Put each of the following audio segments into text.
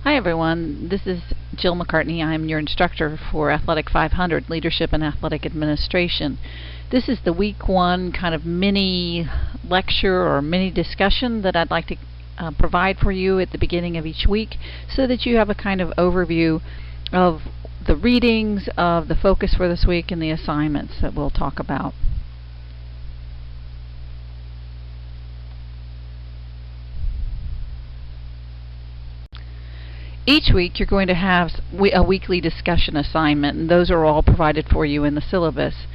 Hi everyone, this is Jill McCartney. I'm your instructor for Athletic 500, Leadership and Athletic Administration. This is the week one kind of mini lecture or mini discussion that I'd like to provide for you at the beginning of each week so that you have a kind of overview of the readings, of the focus for this week, and the assignments that we'll talk about. Each week you're going to have a weekly discussion assignment, and those are all provided for you in the syllabus.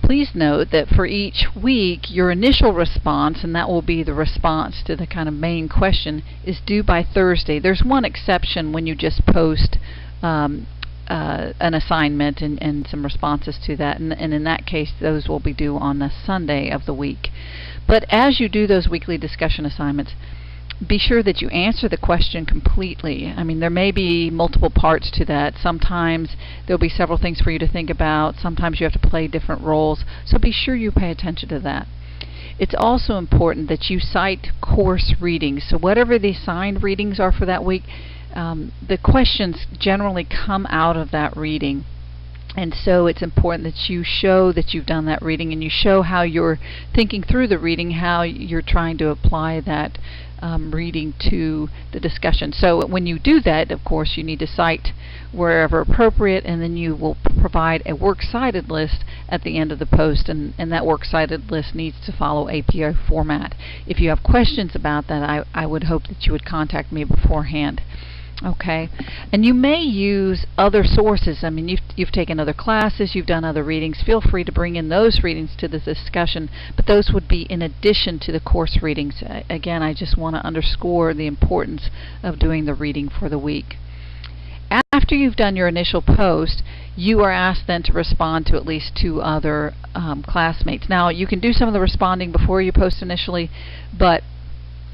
Please note that for each week your initial response, and that will be the response to the kind of main question, is due by Thursday. There's one exception when you just post an assignment and some responses to that, and in that case those will be due on the Sunday of the week. But as you do those weekly discussion assignments, be sure that you answer the question completely. I mean, there may be multiple parts to that. Sometimes there'll be several things for you to think about. Sometimes you have to play different roles. So be sure you pay attention to that. It's also important that you cite course readings. So whatever the assigned readings are for that week, the questions generally come out of that reading. And so it's important that you show that you've done that reading, and you show how you're thinking through the reading, how you're trying to apply that reading to the discussion. So when you do that, of course, you need to cite wherever appropriate, and then you will provide a works cited list at the end of the post, and that works cited list needs to follow APA format. If you have questions about that, I would hope that you would contact me beforehand. Okay, and you may use other sources. I mean, you've taken other classes, you've done other readings. Feel free to bring in those readings to the discussion, but those would be in addition to the course readings. Again, I just want to underscore the importance of doing the reading for the week. After you've done your initial post, you are asked then to respond to at least two other classmates. Now, you can do some of the responding before you post initially, but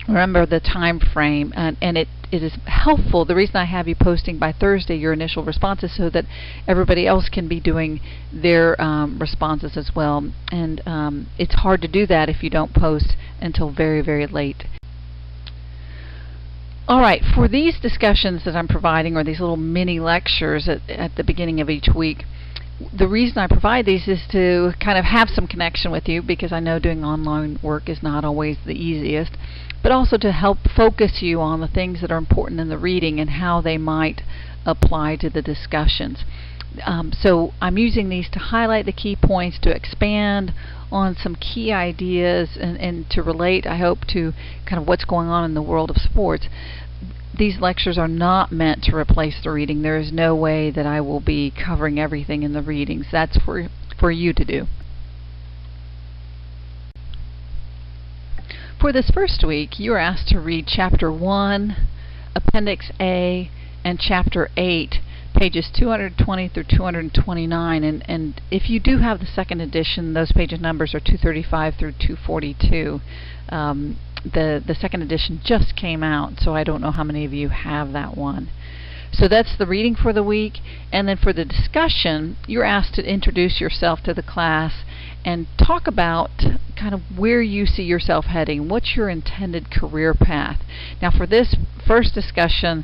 remember the time frame, and it is helpful. The reason I have you posting by Thursday your initial responses so that everybody else can be doing their responses as well. And it's hard to do that if you don't post until very, very late. All right, for these discussions that I'm providing, or these little mini lectures at the beginning of each week, the reason I provide these is to kind of have some connection with you, because I know doing online work is not always the easiest, but also to help focus you on the things that are important in the reading and how they might apply to the discussions. So I'm using these to highlight the key points, to expand on some key ideas, and to relate, I hope, to kind of what's going on in the world of sports. These lectures are not meant to replace the reading. There is no way that I will be covering everything in the readings. That's for you to do. For this first week, you are asked to read Chapter 1, Appendix A, and Chapter 8, pages 220 through 229. And if you do have the second edition, those page numbers are 235 through 242. The second edition just came out, so I don't know how many of you have that one. So that's the reading for the week. And then for the discussion, you're asked to introduce yourself to the class and talk about kind of where you see yourself heading. What's your intended career path? Now, for this first discussion,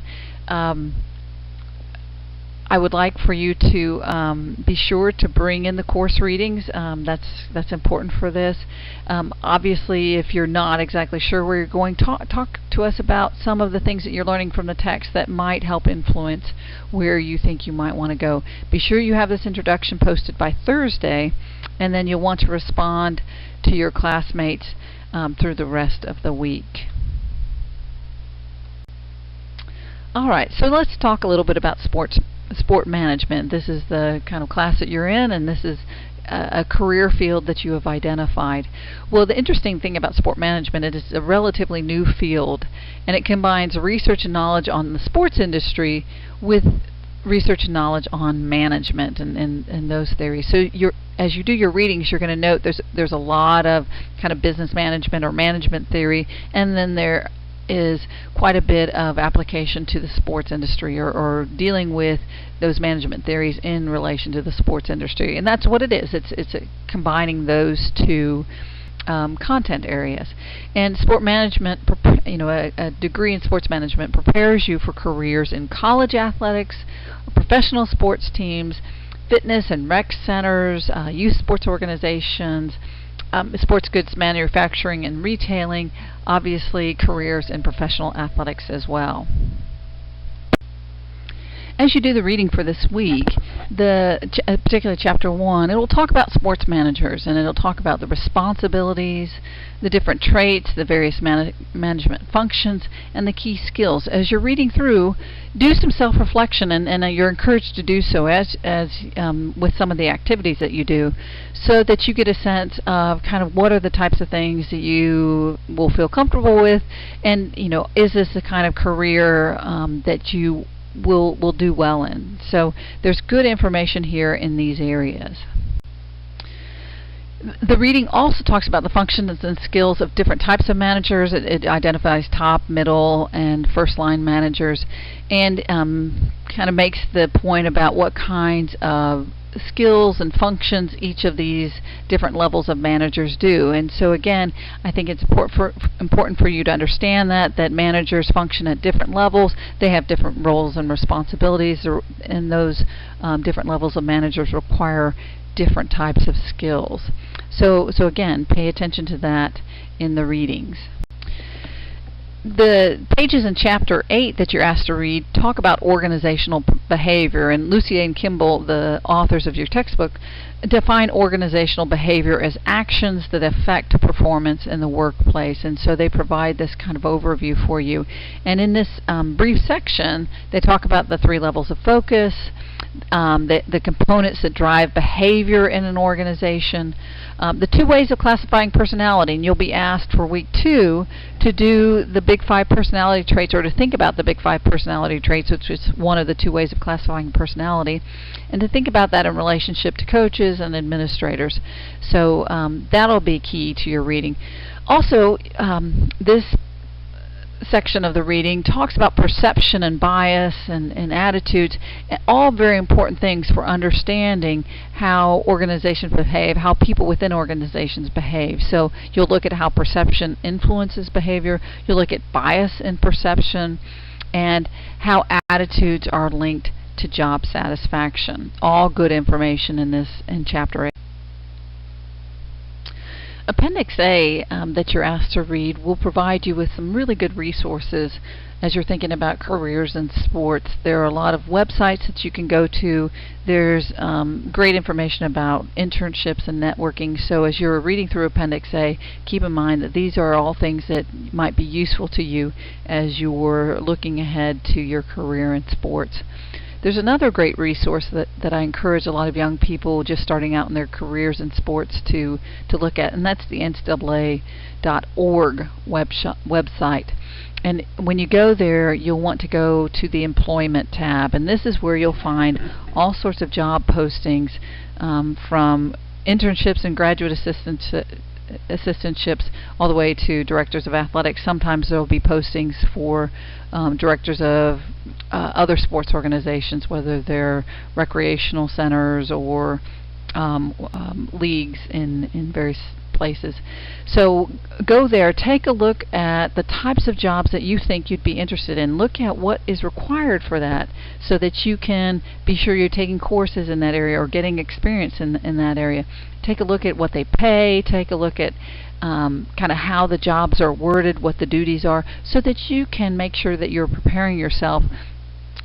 I would like for you to be sure to bring in the course readings. That's important for this. Obviously, if you're not exactly sure where you're going, talk to us about some of the things that you're learning from the text that might help influence where you think you might want to go. Be sure you have this introduction posted by Thursday, and then you'll want to respond to your classmates through the rest of the week. All right, so let's talk a little bit about sport management. This is the kind of class that you're in, and this is a career field that you have identified. Well, the interesting thing about sport management, it is a relatively new field, and it combines research and knowledge on the sports industry with research and knowledge on management and those theories. So as you do your readings, you're going to note there's a lot of kind of business management or management theory, and then there is quite a bit of application to the sports industry, or dealing with those management theories in relation to the sports industry. And that's what it is. It's combining those two content areas. And sport management, a degree in sports management prepares you for careers in college athletics, professional sports teams, fitness and rec centers, youth sports organizations, sports goods manufacturing and retailing, obviously careers in professional athletics as well. As you do the reading for this week, particularly Chapter 1, it will talk about sports managers, and it will talk about the responsibilities, the different traits, the various management functions, and the key skills. As you're reading through, do some self-reflection, and you're encouraged to do so as with some of the activities that you do, so that you get a sense of kind of what are the types of things that you will feel comfortable with, and is this the kind of career that you will do well in. So there's good information here in these areas. The reading also talks about the functions and skills of different types of managers. It identifies top, middle, and first-line managers, and kind of makes the point about what kinds of skills and functions each of these different levels of managers do. And so again, I think it's important for you to understand that managers function at different levels. They have different roles and responsibilities, and those different levels of managers require different types of skills. So again, pay attention to that in the readings. The pages in Chapter 8 that you're asked to read talk about organizational behavior, and Lucier and Kimball, the authors of your textbook, define organizational behavior as actions that affect performance in the workplace, and so they provide this kind of overview for you. And in this brief section, they talk about the 3 levels of focus, the components that drive behavior in an organization, the 2 ways of classifying personality, and you'll be asked for week 2 to do the Big 5 personality traits, or to think about the Big 5 personality traits, which is one of the 2 ways of classifying personality, and to think about that in relationship to coaches and administrators. So that'll be key to your reading. Also, this section of the reading talks about perception and bias and attitudes, all very important things for understanding how organizations behave, how people within organizations behave. So you'll look at how perception influences behavior, you'll look at bias in perception, and how attitudes are linked to job satisfaction. All good information in Chapter 8. Appendix A that you're asked to read will provide you with some really good resources as you're thinking about careers in sports. There are a lot of websites that you can go to. There's great information about internships and networking. So as you're reading through Appendix A, keep in mind that these are all things that might be useful to you as you're looking ahead to your career in sports. There's another great resource that I encourage a lot of young people just starting out in their careers in sports to look at, and that's the NCAA.org website. And when you go there, you'll want to go to the Employment tab, and this is where you'll find all sorts of job postings from internships and graduate assistantships all the way to directors of athletics. Sometimes there will be postings for directors of other sports organizations, whether they're recreational centers or leagues in various places. So go there, take a look at the types of jobs that you think you'd be interested in. Look at what is required for that so that you can be sure you're taking courses in that area or getting experience in that area. Take a look at what they pay, take a look at kind of how the jobs are worded, what the duties are, so that you can make sure that you're preparing yourself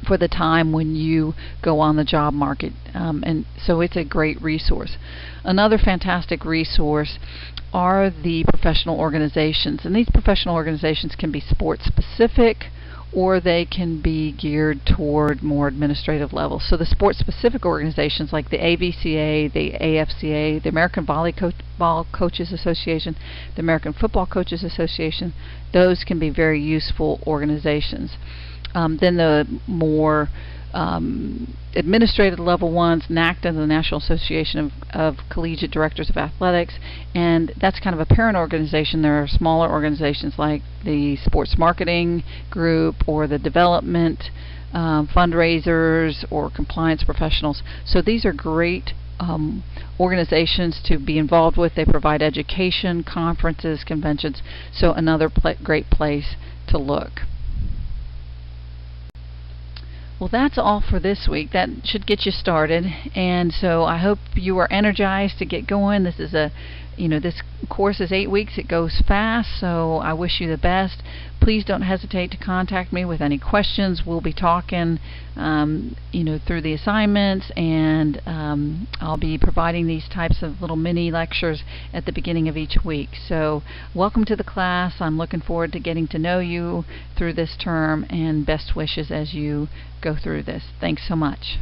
for the time when you go on the job market. And so it's a great resource. Another fantastic resource are the professional organizations. And these professional organizations can be sports specific, or they can be geared toward more administrative levels. So the sports-specific organizations like the AVCA, the AFCA, the American Volleyball Coaches Association, the American Football Coaches Association, those can be very useful organizations. Then the more administrative level ones, NACTA, the National Association of Collegiate Directors of Athletics, and that's kind of a parent organization. There are smaller organizations like the Sports Marketing Group or the Development Fundraisers or Compliance Professionals. So these are great organizations to be involved with. They provide education, conferences, conventions, so another great place to look. Well, that's all for this week. That should get you started, and so I hope you are energized to get going. This is this course is 8 weeks. It goes fast, so I wish you the best. Please don't hesitate to contact me with any questions. We'll be talking, through the assignments, and I'll be providing these types of little mini lectures at the beginning of each week. So welcome to the class. I'm looking forward to getting to know you through this term, and best wishes as you go through this. Thanks so much.